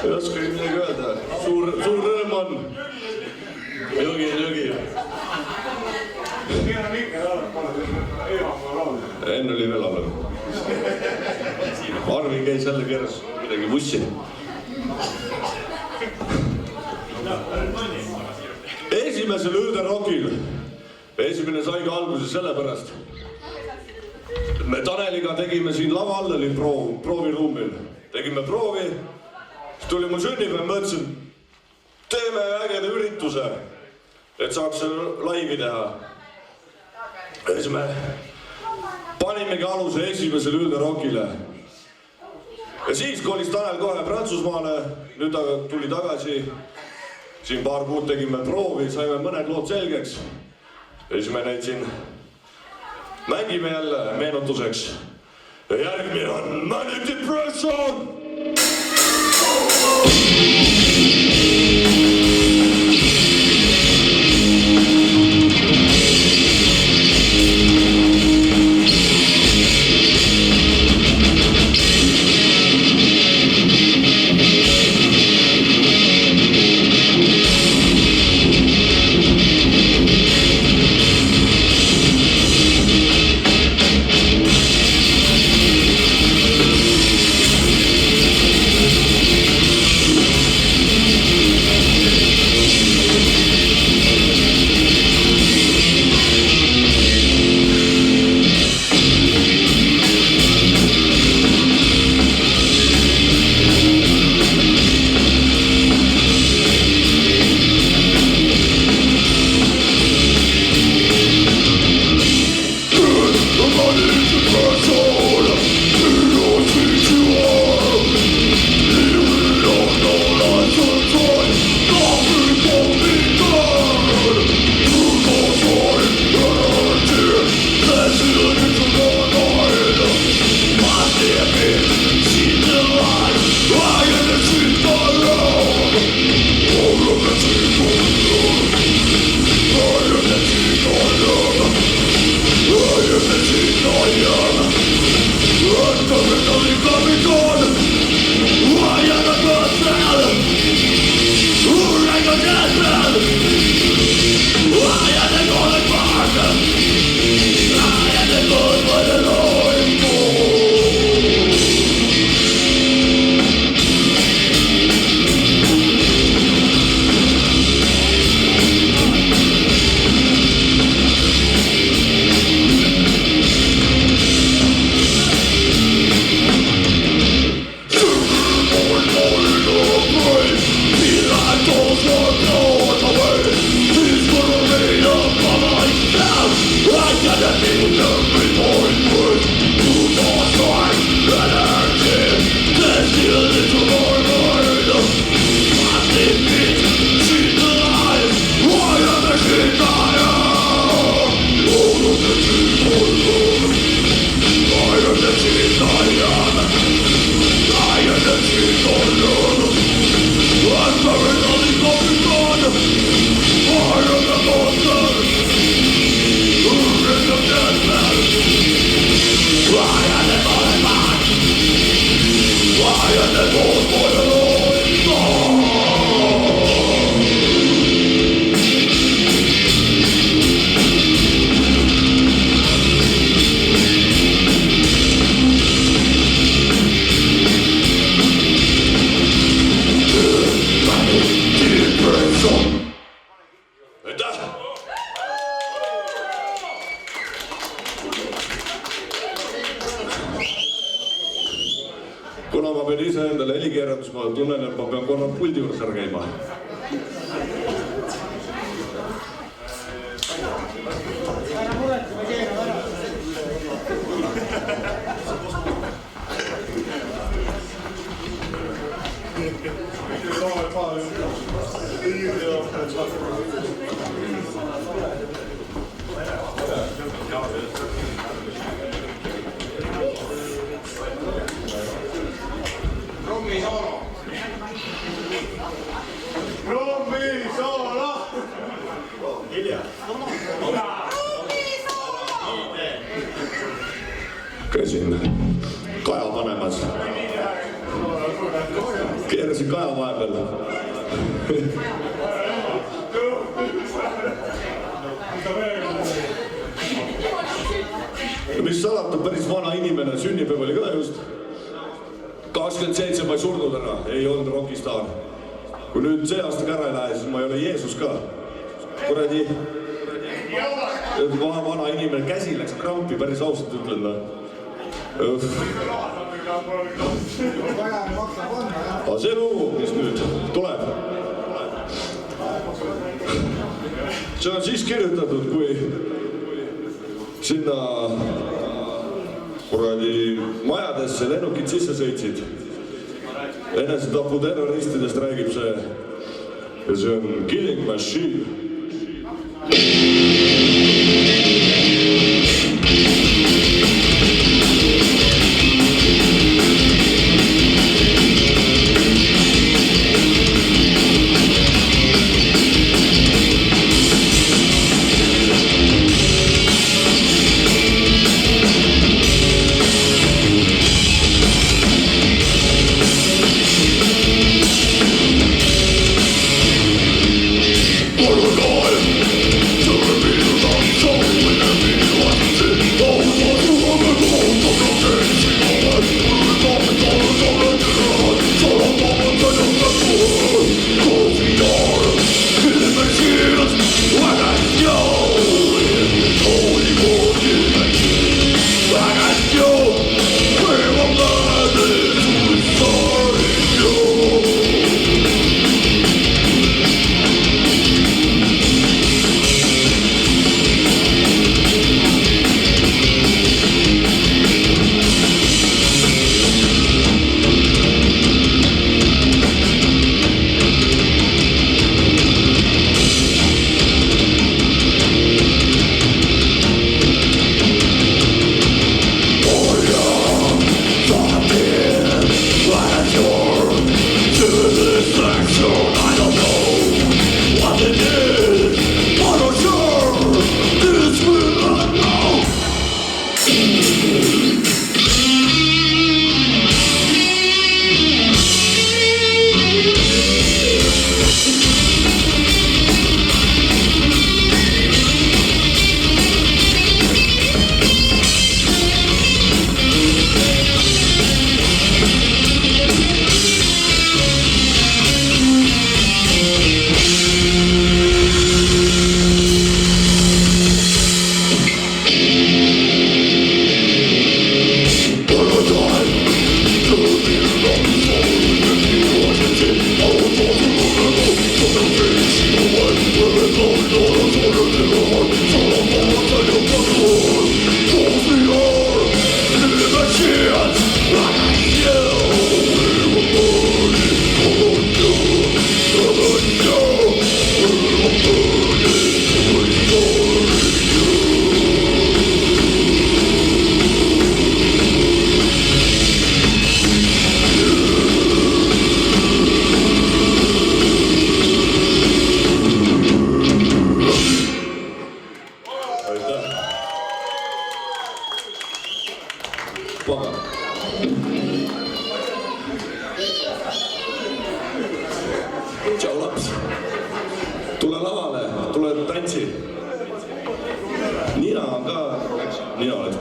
ei oska midagi öelda. Suur rõõm on. Jõgi. Enne oli veel all. Arvi käis jälle keras midagi bussi. Esimesel Õõderokil. Esimene saigi alguse sellepärast. Me Taneliga tegime siin lava all oli prooviruumil. Tegime proovi. Siis tuli mul sünnipäev, mõtlesin, teeme ägeda ürituse, et saaks laivi teha. Ja siis me panimegi aluse esimesele Õõderokile. Ja siis kolis Tanel kohe Prantsusmaale, nüüd ta tuli tagasi. Siin paar kuud tegime proovi, saime mõned lood selgeks. Ja siis me neid siin mängime jälle meenutuseks. Ja järgmine on Manic Depression! Kuna ma pean ise endale heli keerama, siis ma tunnen, et ma pean korra puldi juures ära käima. Käisin kaja panemas. Keerasin kaja vahepeal. Mis salata, päris vana inimene, sünnipäev oli ka just. 27 ma ei surnud ära, ei olnud rokistaar. Kui nüüd see aasta ära ei lähe, siis ma ei ole Jeesus ka. Kuradi vana inimene, käsi läks krampi, päris ausalt ütlen. Aga see lugu, mis nüüd tuleb. See on siis kirjutatud, kui sinna kuradi majadesse lennukid sisse sõitsid. Enesetapu terroristidest räägib see. Ja see on Killing Machine. To reveal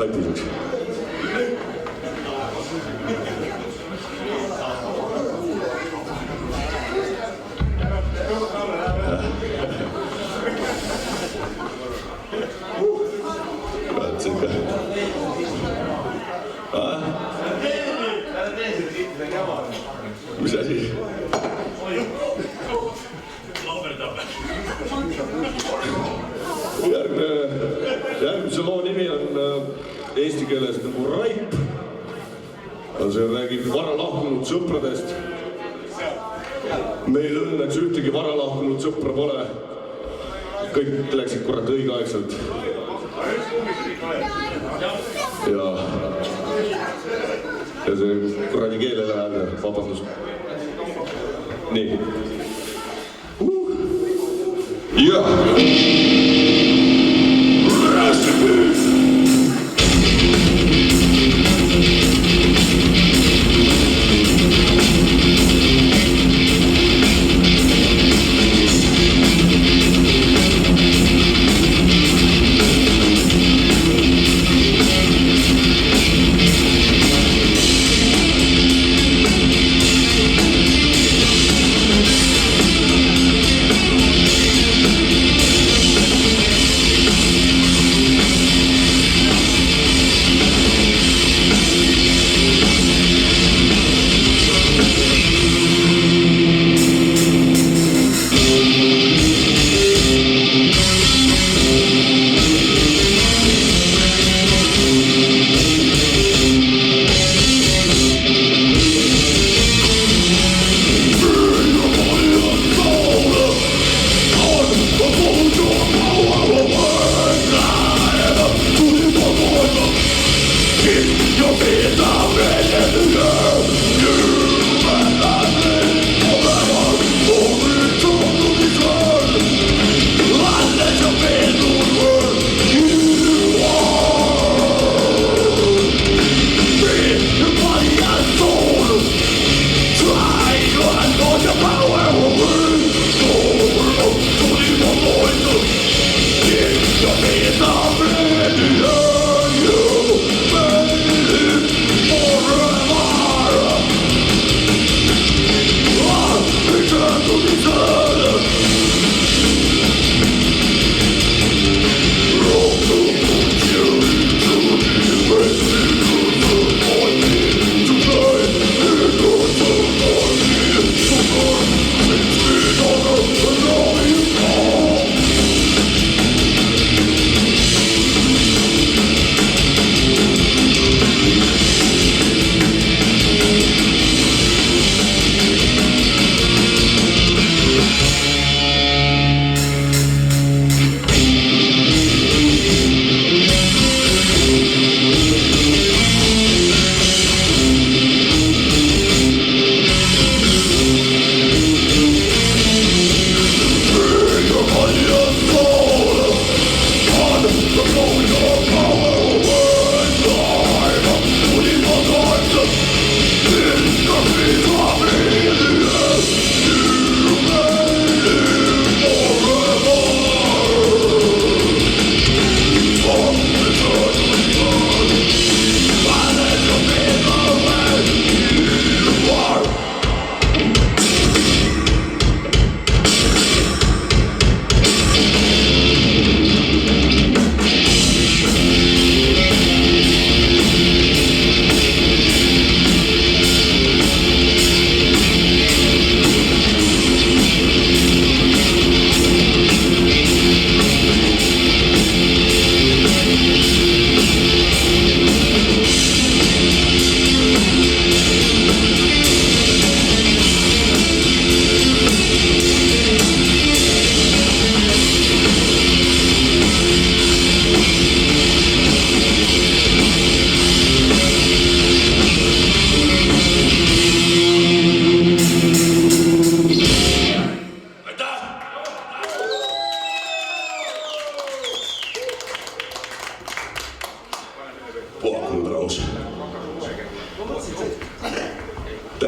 katiseks. Vaatasin ka. Mis asi? Järgmise loo nimi on eesti keeles nagu Raip. See räägib varalahkunud sõpradest. Meil õnneks ühtegi varalahkunud sõpra pole. Kõik läksid kurat õigeaegselt. Ja see kuradi keelele äärne vabandus. Nii.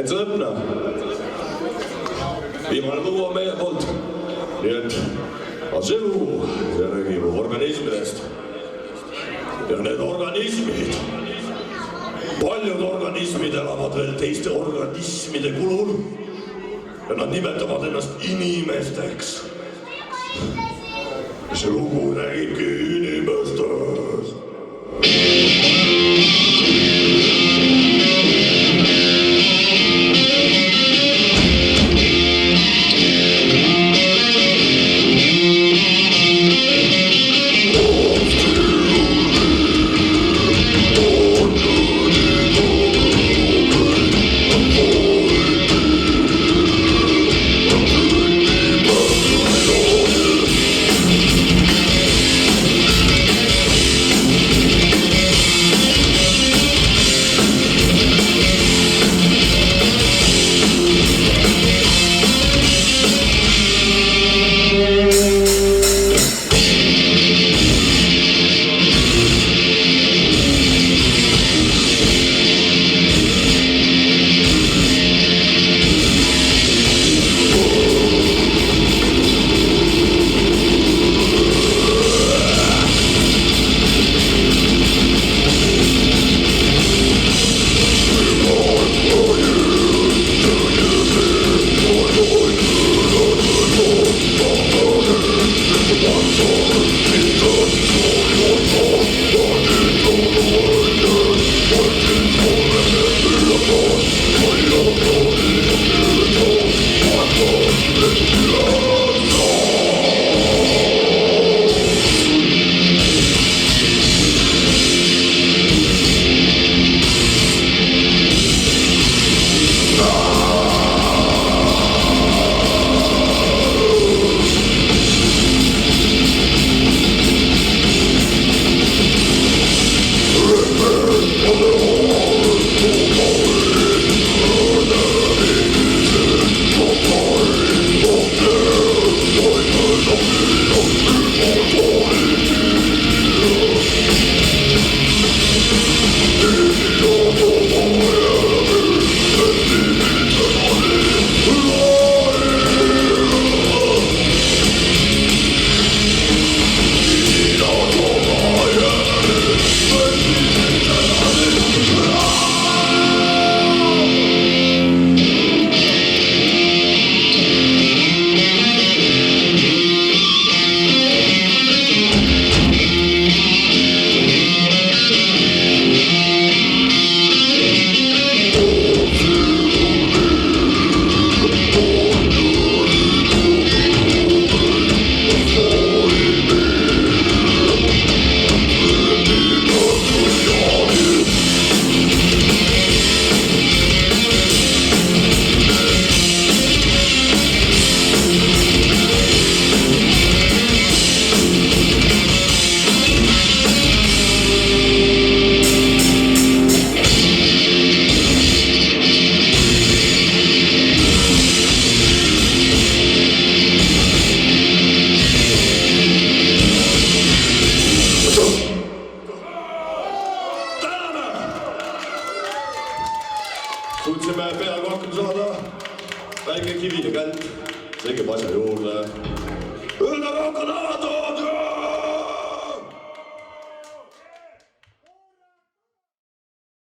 täitsa õpna. Viimane lugu on meie poolt. Nii et Aselu, see räägib organismidest. ja need organismid, paljud organismid elavad veel teiste organismide kulul ja nad nimetavad ennast inimesteks. See lugu räägibki inimestest. Suutsime peaaegu hakkama saada väike kivine kätt, see käib asja juurde. Õnne rohkem